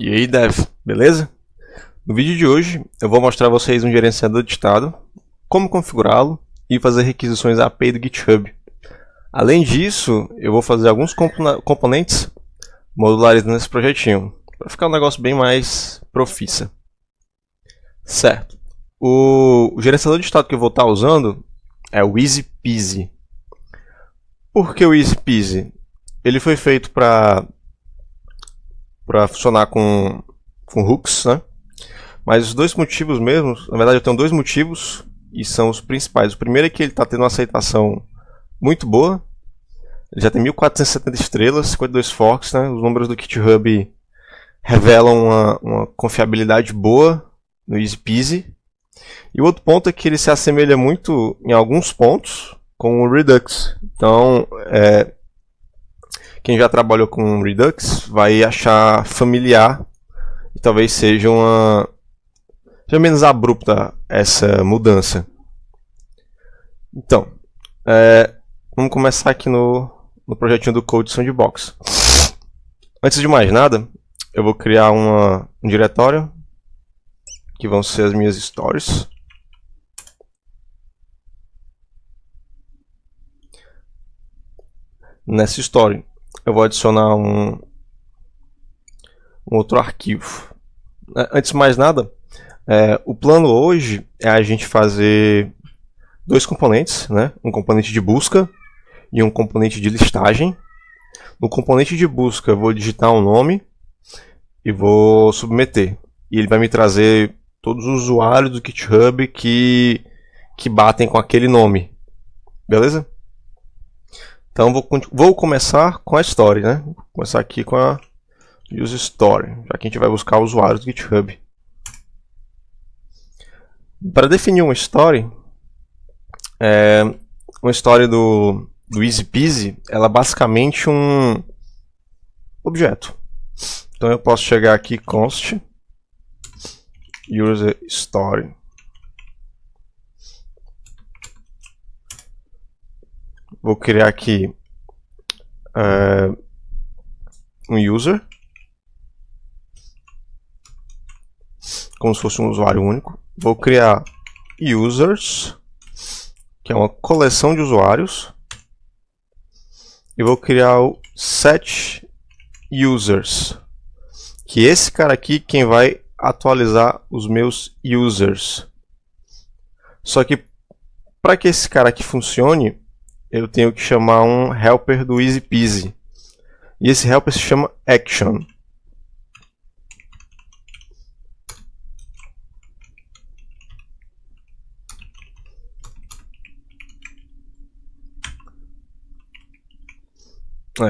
E aí, Dev, beleza? No vídeo de hoje eu vou mostrar a vocês um gerenciador de estado, como configurá-lo e fazer requisições à API do GitHub. Além disso, eu vou fazer alguns componentes modulares nesse projetinho, para ficar um negócio bem mais profissa. Certo. O gerenciador de estado que eu vou estar usando é o EasyPeasy. Por que o EasyPeasy? Ele foi feito para funcionar com hooks, né? Mas os dois motivos mesmo, na verdade eu tenho dois motivos e são os principais. O primeiro é que ele está tendo uma aceitação muito boa. Ele já tem 1470 estrelas, 52 forks, né? Os números do GitHub revelam uma confiabilidade boa no EasyPeasy. E o outro ponto é que ele se assemelha muito em alguns pontos com o Redux. Então, quem já trabalhou com Redux vai achar familiar e talvez seja menos abrupta essa mudança. Então, vamos começar aqui no projetinho do Code Sandbox. Antes de mais nada, eu vou criar um diretório que vão ser as minhas stories. Nessa story eu vou adicionar um outro arquivo. Antes de mais nada, o plano hoje é a gente fazer dois componentes, né? Um componente de busca e um componente de listagem. No componente de busca eu vou digitar um nome e vou submeter. E ele vai me trazer todos os usuários do GitHub que batem com aquele nome. Beleza? Então vou começar com a story, né? Vou começar aqui com a use story, já que a gente vai buscar usuários do GitHub. Para definir uma story do EasyPeasy, ela é basicamente um objeto. Então eu posso chegar aqui const user story. Vou criar aqui um user, como se fosse um usuário único. Vou criar users, que é uma coleção de usuários. E vou criar o set users, que esse cara aqui quem vai atualizar os meus users. Só que para que esse cara aqui funcione, eu tenho que chamar um helper do EasyPeasy. E esse helper se chama action.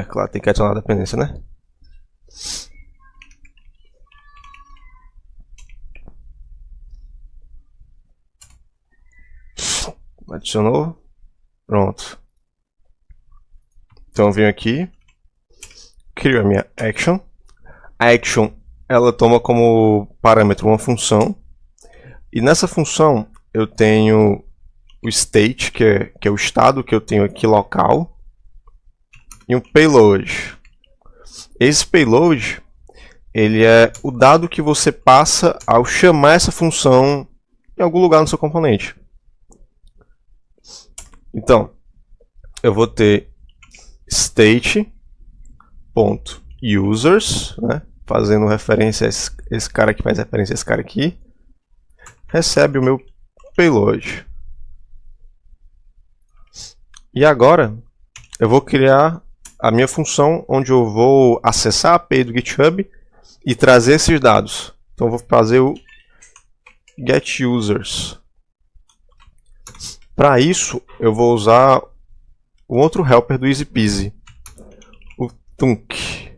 Claro, tem que adicionar a dependência, né? Adicionou. Pronto. Então eu venho aqui, crio a minha action. A action ela toma como parâmetro uma função. E nessa função eu tenho o state, que é o estado que eu tenho aqui local. E um payload. Esse payload ele é o dado que você passa ao chamar essa função em algum lugar no seu componente. Então, eu vou ter state.users, né, fazendo referência a esse cara que faz referência a esse cara aqui, recebe o meu payload. E agora eu vou criar a minha função onde eu vou acessar a API do GitHub e trazer esses dados. Então eu vou fazer o getUsers. Para isso eu vou usar um outro helper do EasyPeasy, o Thunk.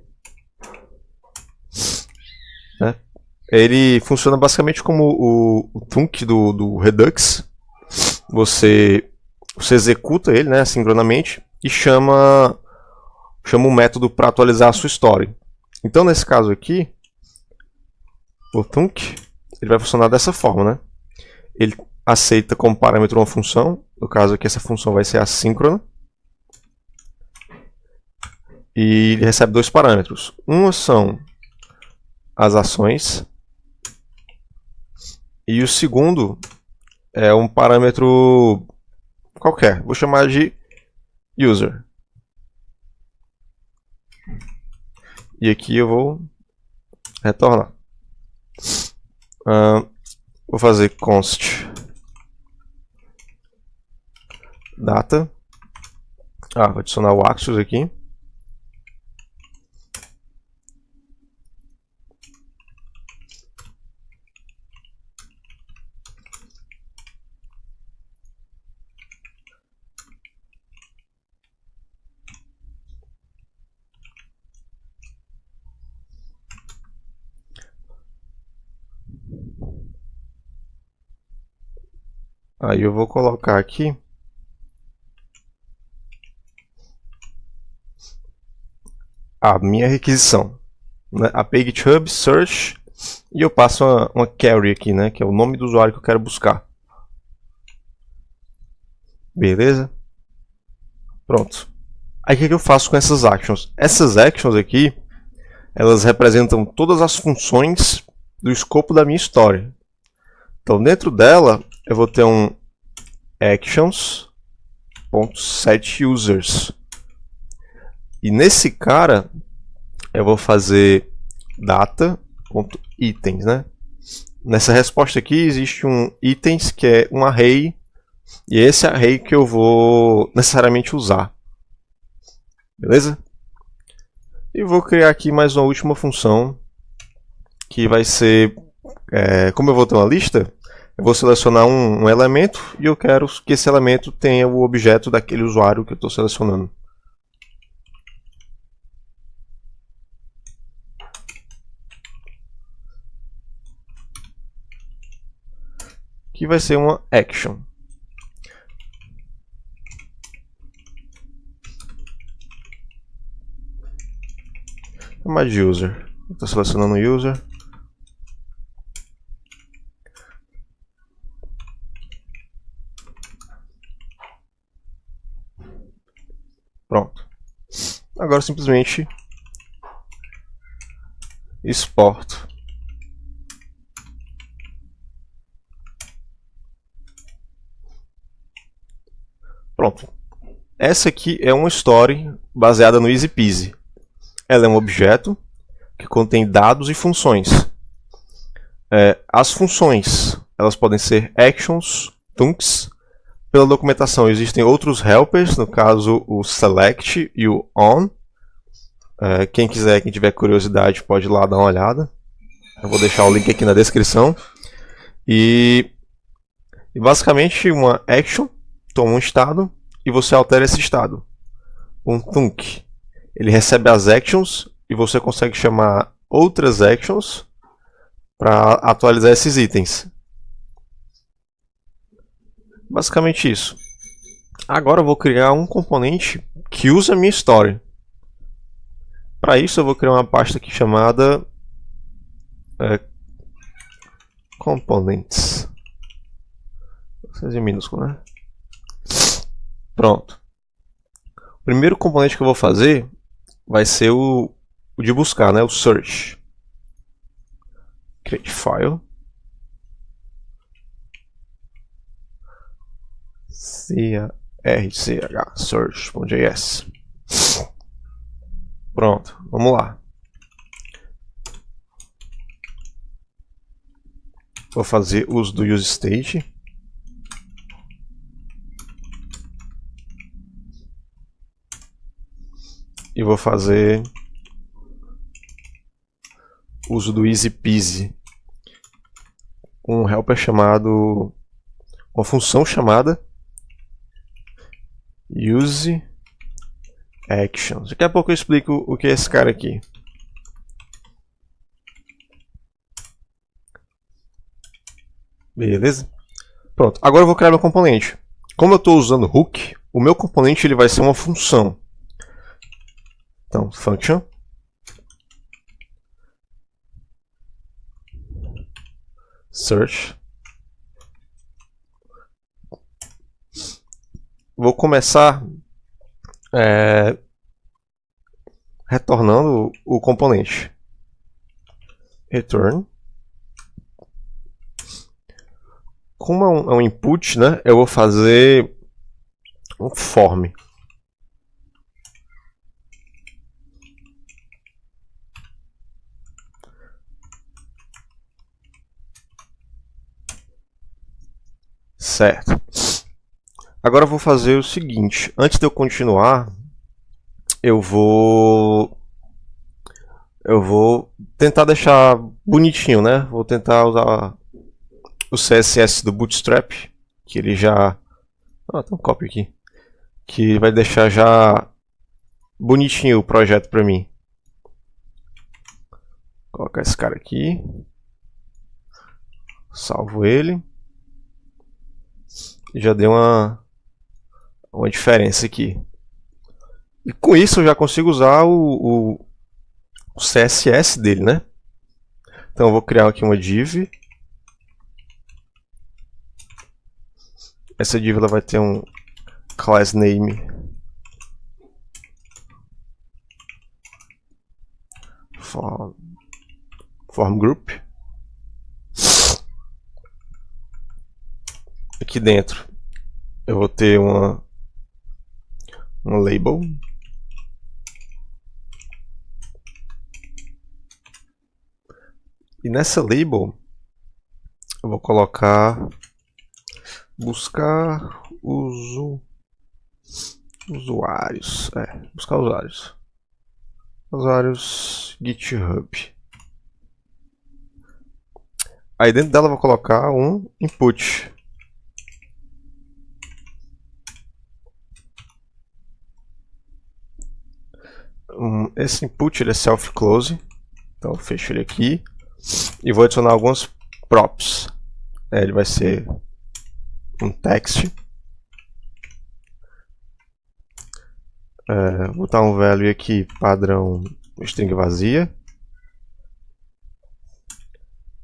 Ele funciona basicamente como o Thunk do Redux. Você executa ele, né, sincronamente e chama um método para atualizar a sua story. Então nesse caso aqui, o Thunk ele vai funcionar dessa forma, né? Ele aceita como parâmetro uma função, no caso aqui essa função vai ser assíncrona. E ele recebe dois parâmetros. Uma são as ações. E o segundo é um parâmetro qualquer, vou chamar de user. E aqui eu vou retornar. Vou fazer const data. Vou adicionar o Axios aqui. Aí eu vou colocar aqui a minha requisição, né? API GitHub search, e eu passo uma query aqui, né? Que é o nome do usuário que eu quero buscar. Beleza? Pronto. Aí o que eu faço com essas actions? Essas actions aqui, elas representam todas as funções do escopo da minha história. Então dentro dela eu vou ter um actions.setUsers. E nesse cara eu vou fazer data.itens, né? Nessa resposta aqui existe um itens que é um array, e é esse array que eu vou necessariamente usar. Beleza? E vou criar aqui mais uma última função, que vai ser, como eu vou ter uma lista, eu vou selecionar um elemento e eu quero que esse elemento tenha o objeto daquele usuário que eu estou selecionando. Que vai ser uma action. Chamar de user. Estou selecionando o user. Pronto. Agora simplesmente exporto. Pronto. Essa aqui é uma story baseada no Easy Peasy. Ela é um objeto que contém dados e funções. As funções, elas podem ser actions, thunks. Pela documentação existem outros helpers, no caso o select e o on. Quem tiver curiosidade pode ir lá dar uma olhada. Eu vou deixar o link aqui na descrição. E basicamente uma action toma um estado e você altera esse estado. Um thunk, ele recebe as actions e você consegue chamar outras actions para atualizar esses itens. Basicamente isso. Agora eu vou criar um componente que usa a minha história. Para isso eu vou criar uma pasta aqui chamada components. Vocês em minúsculo, né? Pronto. O primeiro componente que eu vou fazer vai ser o de buscar, né? O search. Create file. search.js. Pronto, vamos lá. Vou fazer uso do useState. E vou fazer uso do Easy Peasy. Um helper chamado, uma função chamada use actions. Daqui a pouco eu explico o que é esse cara aqui. Beleza? Pronto, agora eu vou criar meu componente. Como eu estou usando hook, o meu componente ele vai ser uma função. Então, function search. Vou começar retornando o componente. return. Como é um input, né, eu vou fazer um form. Certo. Agora eu vou fazer o seguinte. Antes de eu continuar, eu vou tentar deixar bonitinho, né? Vou tentar usar o CSS do Bootstrap, que ele já... Ah, tem um copy aqui. Que vai deixar já bonitinho o projeto para mim. Vou colocar esse cara aqui. Salvo ele. Já deu uma diferença aqui. E com isso eu já consigo usar o CSS dele, né? Então eu vou criar aqui uma div. Essa div ela vai ter um class name form group. Aqui dentro eu vou ter uma label. E nessa label eu vou colocar buscar usuários. Buscar usuários. Usuários GitHub. Aí dentro dela eu vou colocar um input. Esse input ele é self-close. Então eu fecho ele aqui. E vou adicionar alguns props. Ele vai ser um text. Vou botar um value aqui padrão string vazia.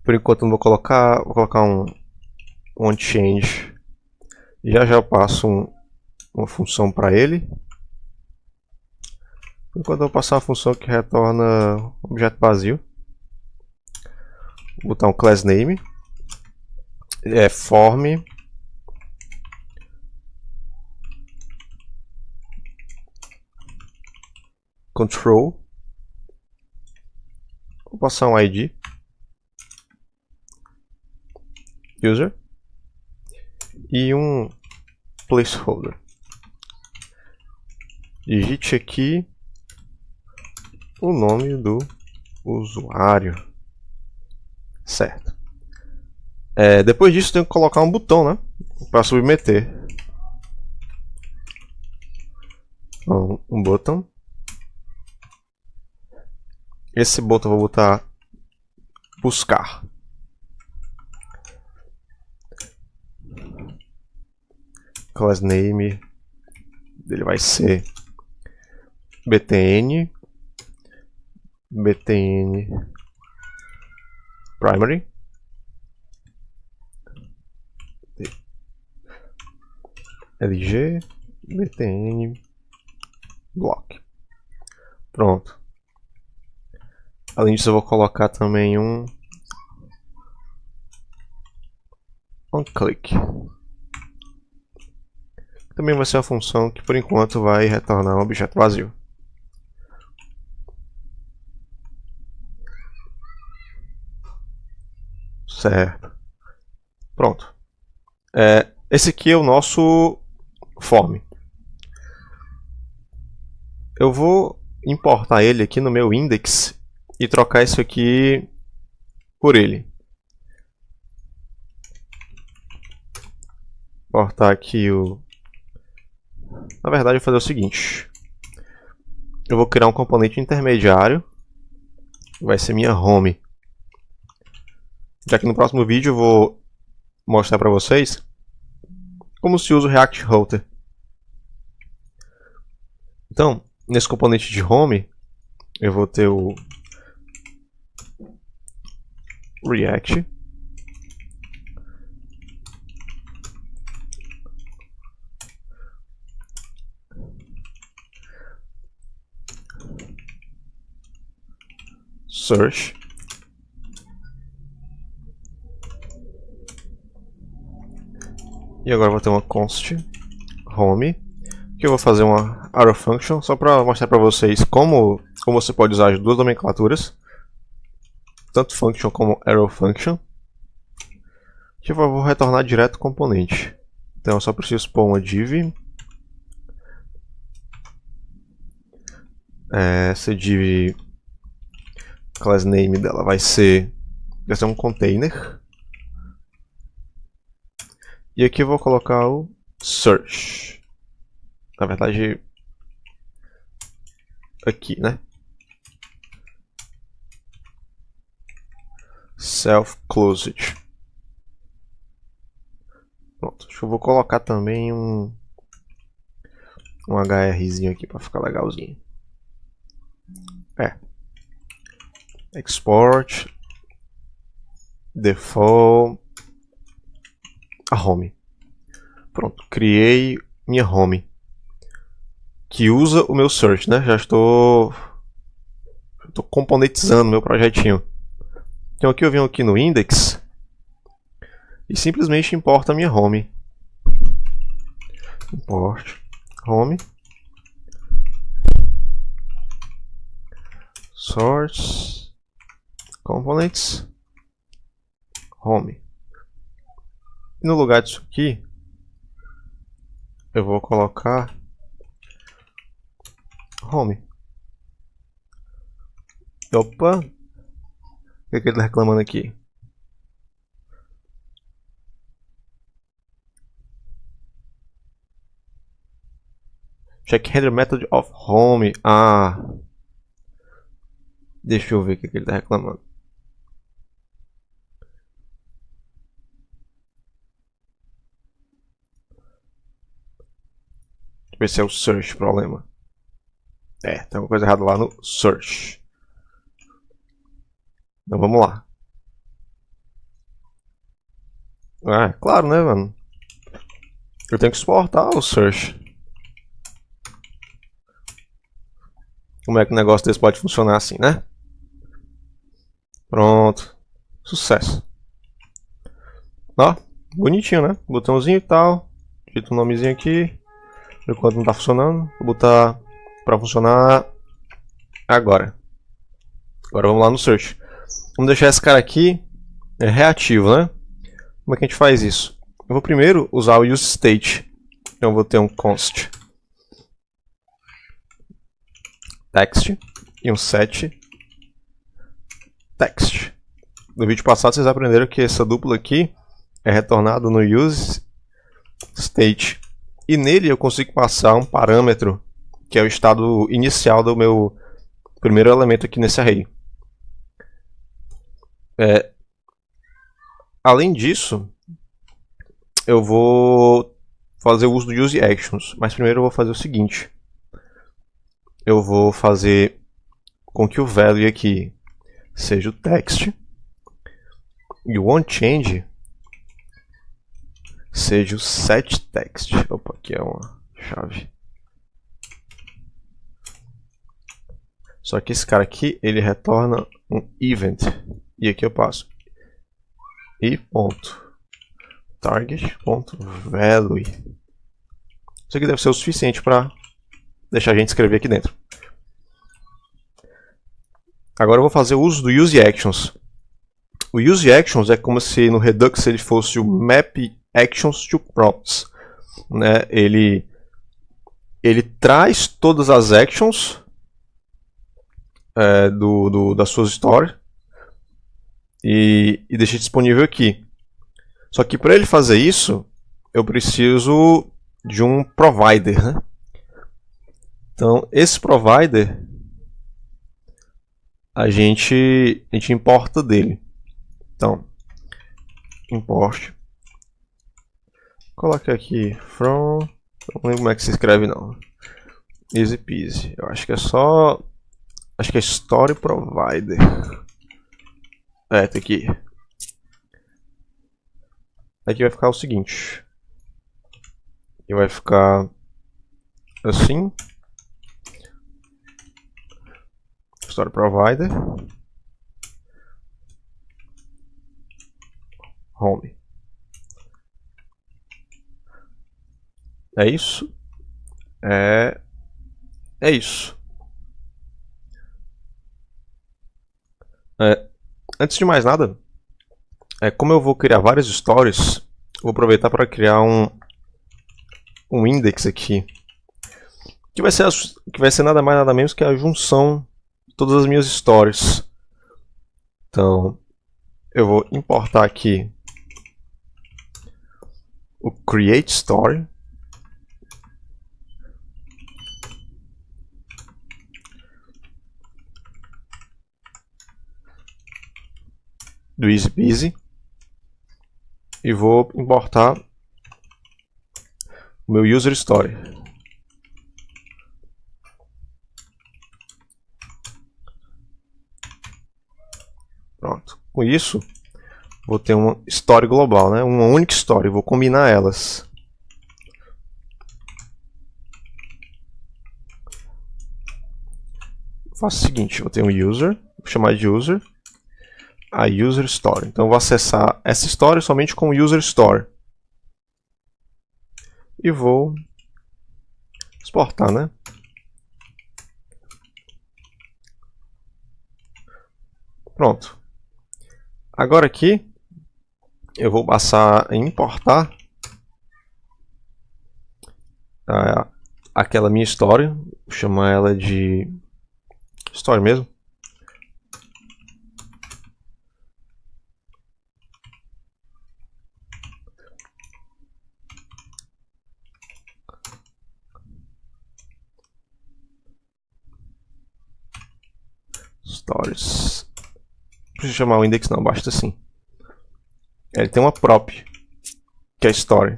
Por enquanto não vou colocar um onChange. Já eu passo uma função para ele. Por enquanto eu vou passar uma função que retorna um objeto vazio. Vou botar um class name. Form control. Vou passar um ID. User. E um placeholder. Digite aqui o nome do usuário. Certo. Depois disso tenho que colocar um botão, né, para submeter. Então, um botão. Esse botão eu vou botar buscar. Class name dele vai ser btn primary. lg btn block. Pronto. Além disso eu vou colocar também um onClick. Também vai ser uma função que por enquanto vai retornar um objeto vazio. Certo. Pronto. Esse aqui é o nosso form. Eu vou importar ele aqui no meu index e trocar isso aqui por ele. Importar aqui o... Na verdade, eu vou fazer o seguinte. Eu vou criar um componente intermediário. Vai ser minha home. Já que no próximo vídeo eu vou mostrar para vocês como se usa o React Router. Então, nesse componente de home, eu vou ter o React search E agora eu vou ter uma const home, que eu vou fazer uma arrow function, só para mostrar para vocês como você pode usar as duas nomenclaturas, tanto function como arrow function. Que eu vou retornar direto o componente. Então eu só preciso pôr uma div. Essa div, class name dela vai ser um container. E aqui eu vou colocar o search. Na verdade, aqui, né? Self-closed. Pronto, acho que eu vou colocar também um HRzinho aqui para ficar legalzinho. Export default a home. Pronto, criei minha home que usa o meu search, né? Já estou componentizando meu projetinho. Então aqui eu venho aqui no index e simplesmente importa a minha home. Import home source components home. E no lugar disso aqui eu vou colocar home. Opa! O que ele está reclamando aqui? Check header method of home. Ah! Deixa eu ver o que ele está reclamando. Deixa eu ver se é o search o problema. Tem alguma coisa errada lá no search. Então vamos lá. Claro, né, mano? Eu tenho que exportar o search. Como é que um negócio desse pode funcionar assim, né? Pronto. Sucesso. Ó, bonitinho, né? Botãozinho e tal. Digita um nomezinho aqui. Enquanto não tá funcionando, vou botar pra funcionar agora. Agora vamos lá no search. Vamos deixar esse cara aqui reativo, né? Como é que a gente faz isso? Eu vou primeiro usar o useState. Então eu vou ter um const text e um set text. No vídeo passado vocês aprenderam que essa dupla aqui é retornado no useState. E nele eu consigo passar um parâmetro que é o estado inicial do meu primeiro elemento aqui nesse array. Além disso, eu vou fazer o uso do useActions, mas primeiro eu vou fazer o seguinte. Eu vou fazer com que o value aqui seja o text e o onChange seja o setText. Opa, aqui é uma chave. Só que esse cara aqui, ele retorna um event. E aqui eu passo i.target.value. Isso aqui deve ser o suficiente para deixar a gente escrever aqui dentro. Agora eu vou fazer o uso do useActions. O useActions é como se no Redux ele fosse o map actions to prompts, né? Ele traz todas as actions das suas stories e deixa disponível aqui. Só que para ele fazer isso, eu preciso de um provider, né? Então esse provider a gente importa dele. Então import. Coloque aqui from. Não lembro como é que se escreve não. Easy peasy. Eu acho que é só. Acho que é story provider. Tá aqui. Aqui vai ficar o seguinte. E vai ficar assim. Story provider. Home. É isso. É isso. Antes de mais nada, como eu vou criar várias stories, vou aproveitar para criar um index aqui, que vai ser nada mais nada menos que a junção de todas as minhas stories. Então, eu vou importar aqui o create story. Do EasyBeasy. E vou importar o meu user story. Pronto. Com isso, vou ter uma story global, né? Uma única story. Vou combinar elas. Faço o seguinte, eu tenho um user, vou chamar de user, a user story. Então eu vou acessar essa story somente com o user story. E vou exportar, né? Pronto. Agora aqui eu vou passar a importar aquela minha story, vou chamar ela de story mesmo. Stories. Não precisa chamar o index não, basta assim. Ele tem uma prop, que é story.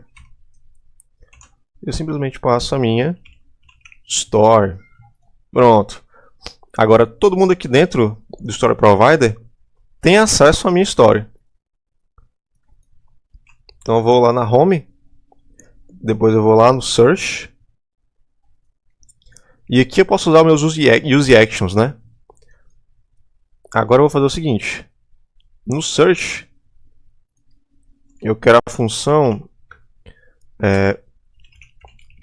Eu simplesmente passo a minha story. Pronto. Agora todo mundo aqui dentro do Story Provider tem acesso à minha story. Então eu vou lá na Home, depois eu vou lá no Search. E aqui eu posso usar meus use actions, né? Agora eu vou fazer o seguinte. No Search, eu quero a função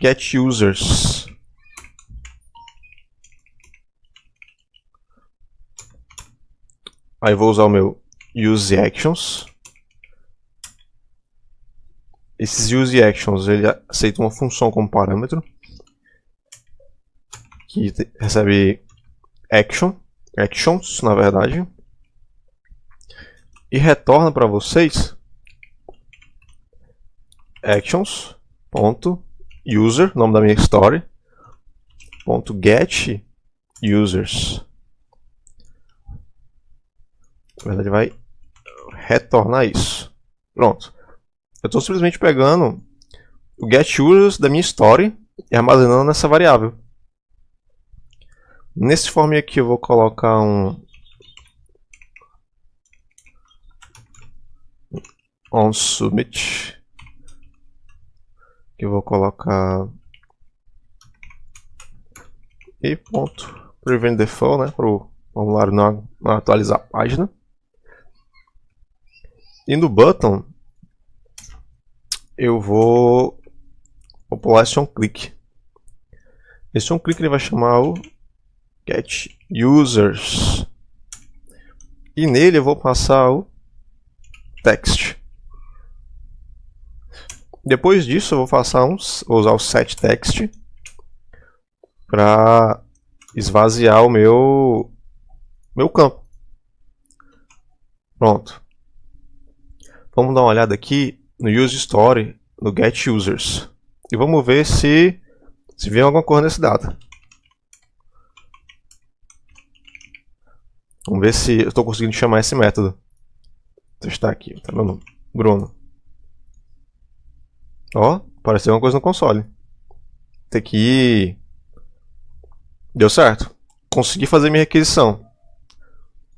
getUsers. Aí eu vou usar o meu useActions. Esses useActions, ele aceita uma função como parâmetro, que recebe actions, na verdade, e retorna para vocês actions.user, nome da minha story, .getUsers. Na verdade, vai retornar isso. Pronto. Eu estou simplesmente pegando o getUsers da minha story e armazenando nessa variável. Nesse form aqui eu vou colocar um onSubmit, que eu vou colocar e ponto prevent default, né, para o formulário não atualizar a página. E no button eu vou popular esse onClick. Esse onClick ele vai chamar o getUsers. E nele eu vou passar o text. Depois disso eu vou usar o setText para esvaziar o meu campo. Pronto. Vamos dar uma olhada aqui no useStory, no getUsers. E vamos ver se vem alguma coisa nesse dado. Vamos ver se eu estou conseguindo chamar esse método. Vou testar aqui, tá meu nome? Bruno. Ó, apareceu alguma coisa no console. Tem que deu certo. Consegui fazer minha requisição.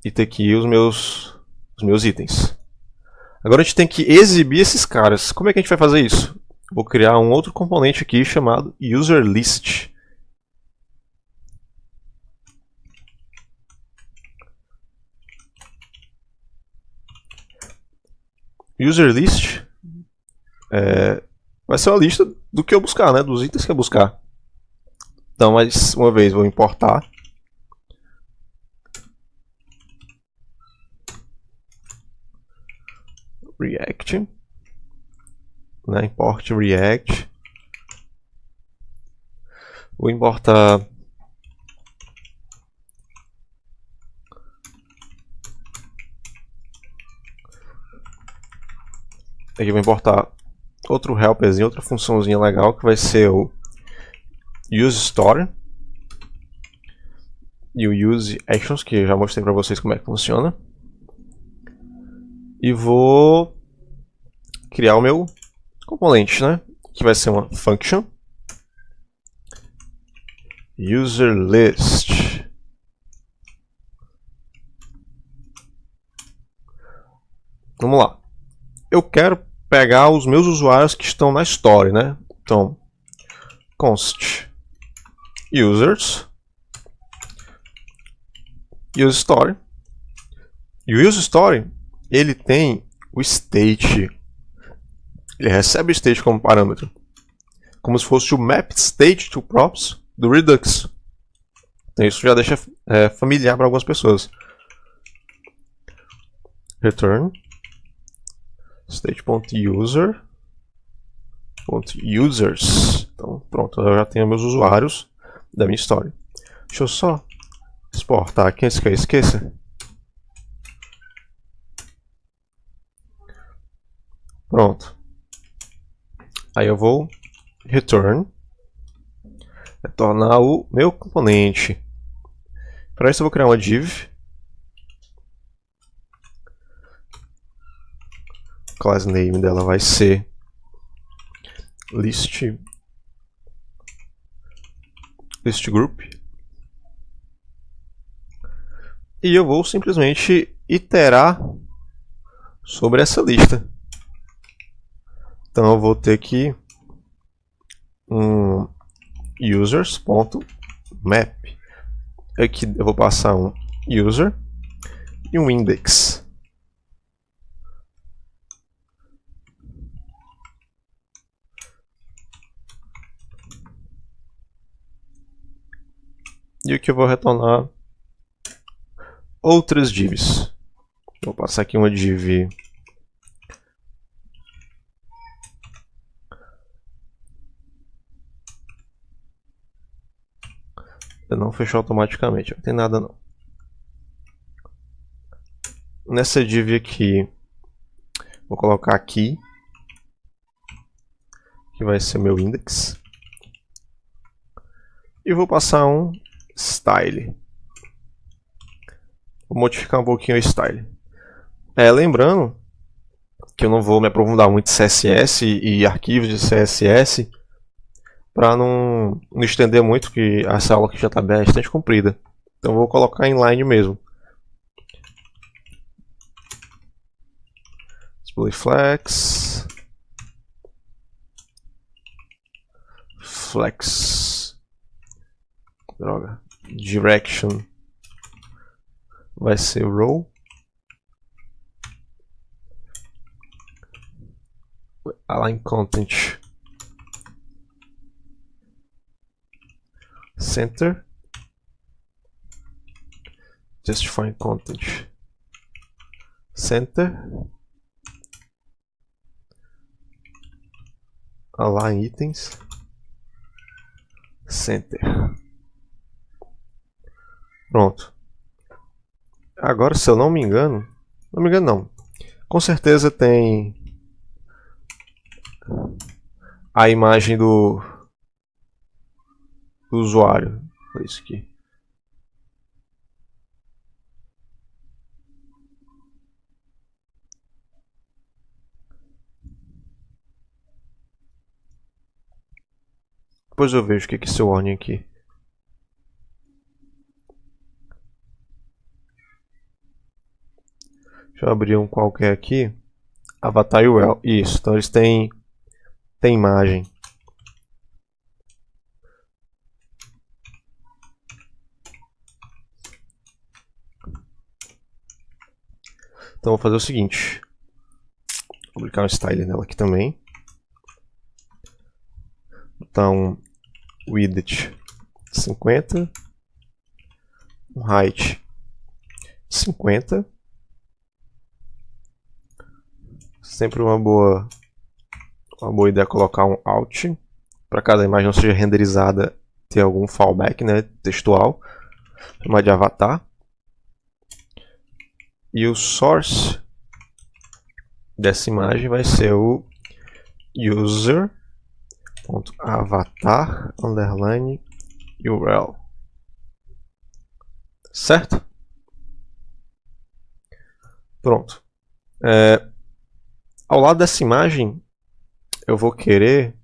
E ter aqui os meus itens. Agora a gente tem que exibir esses caras. Como é que a gente vai fazer isso? Vou criar um outro componente aqui chamado userList. UserList vai ser uma lista do que eu buscar, né? Dos itens que eu buscar. Então, mais uma vez, vou importar. React. Né? Import React. Vou importar aqui, vou importar outro helperzinho, outra funçãozinha legal que vai ser o useStory e o useActions, que eu já mostrei para vocês como é que funciona. E vou criar o meu componente, né? Que vai ser uma function userList. Vamos lá. Eu quero pegar os meus usuários que estão na story, né? Então, const users useStory. E o useStory, ele tem o state. Ele recebe o state como parâmetro, como se fosse o map state to props do Redux. Então isso já deixa familiar para algumas pessoas. Return state.user.users. Então pronto, eu já tenho meus usuários da minha história. Deixa eu só exportar aqui antes que eu esqueça. Pronto. Aí eu vou retornar o meu componente. Para isso eu vou criar uma div. Class name dela vai ser list group. E eu vou simplesmente iterar sobre essa lista. Então eu vou ter aqui um users.map. Aqui eu vou passar um user e um index. E aqui eu vou retornar outras divs. Vou passar aqui uma div não fechou automaticamente, não tem nada não. Nessa div aqui, vou colocar aqui, que vai ser meu index, e vou passar um style. Vou modificar um pouquinho o style. Lembrando que eu não vou me aprofundar muito em CSS e arquivos de CSS, para não estender muito, que essa aula aqui já está bastante comprida. Então vou colocar inline mesmo. Display flex, droga, direction vai ser row, align content center, justify content center, align items center. Pronto. Agora, se eu não me engano, não, com certeza tem a imagem do usuário. Foi isso aqui. Depois eu vejo o que é esse warning aqui. Deixa eu abrir um qualquer aqui. Avatar URL. Isso, então eles têm imagem. Então vou fazer o seguinte. Vou publicar um style nela aqui também. botar um width 50, um height 50. Sempre uma boa ideia colocar um alt para cada imagem não seja renderizada, ter algum fallback, né, textual, chamar de avatar. E o source dessa imagem vai ser o user.avatar_URL. Certo? Pronto. Ao lado dessa imagem, eu vou querer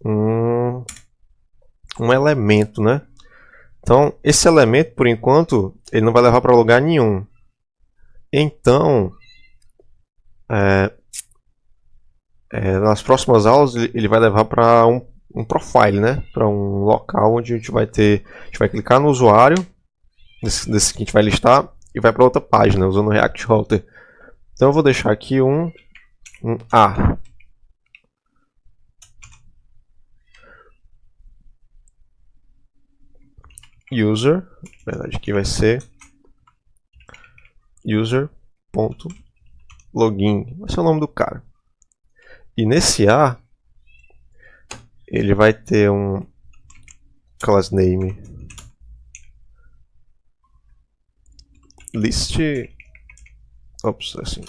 um elemento, né? Então, esse elemento, por enquanto, ele não vai levar para lugar nenhum. Então, nas próximas aulas, ele vai levar para um profile, né? Para um local onde a gente vai clicar no usuário, desse que a gente vai listar, e vai para outra página, usando o React Router. Então, eu vou deixar aqui um A. User, na verdade aqui vai ser user.login, vai ser o nome do cara. E nesse A, ele vai ter um class name list, assim.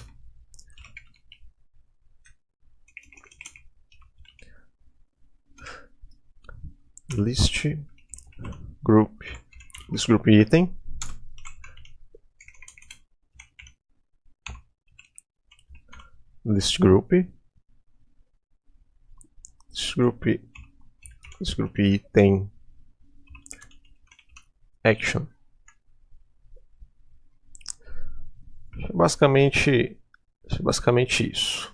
List group item, list group item action. Basicamente isso.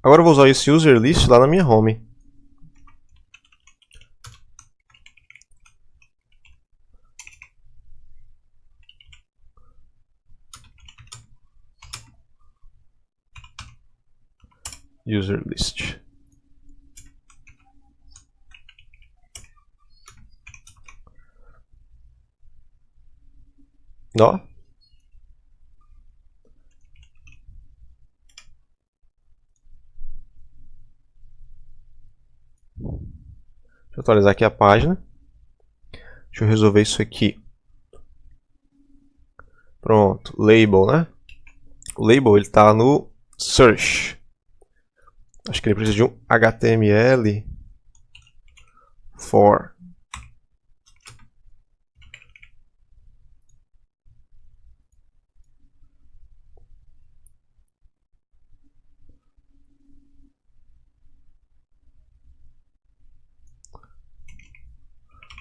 Agora eu vou usar esse user list lá na minha home. User list. Ó. Deixa eu atualizar aqui a página. Deixa eu resolver isso aqui. Pronto, label, né? O label ele está no search. Acho que ele precisa de um HTML for.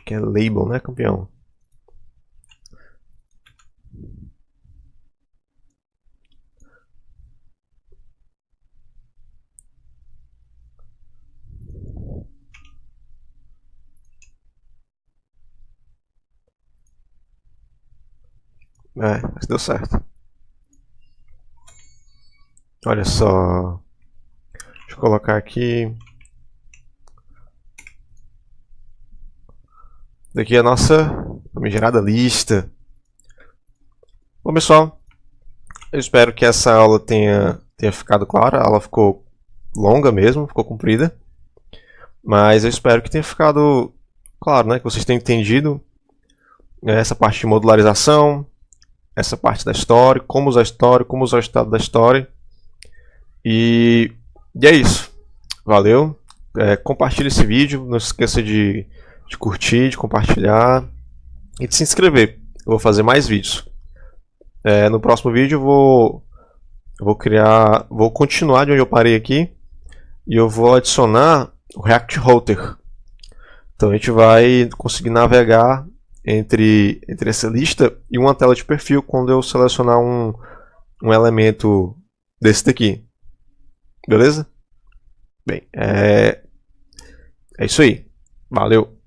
Que é label, né, campeão? Mas deu certo. Olha só. Deixa eu colocar aqui. Daqui a nossa famigerada lista. Bom, pessoal, eu espero que essa aula tenha ficado clara. A aula ficou longa mesmo, ficou comprida. Mas eu espero que tenha ficado claro, né? Que vocês tenham entendido essa parte de modularização, essa parte da história, como usar o estado da história. E é isso. Valeu. Compartilhe esse vídeo. Não se esqueça de curtir, de compartilhar e de se inscrever. Eu vou fazer mais vídeos. No próximo vídeo eu vou continuar de onde eu parei aqui e eu vou adicionar o React Router. Então a gente vai conseguir navegar entre essa lista e uma tela de perfil quando eu selecionar um elemento desse daqui. Beleza? Bem, é isso aí. Valeu!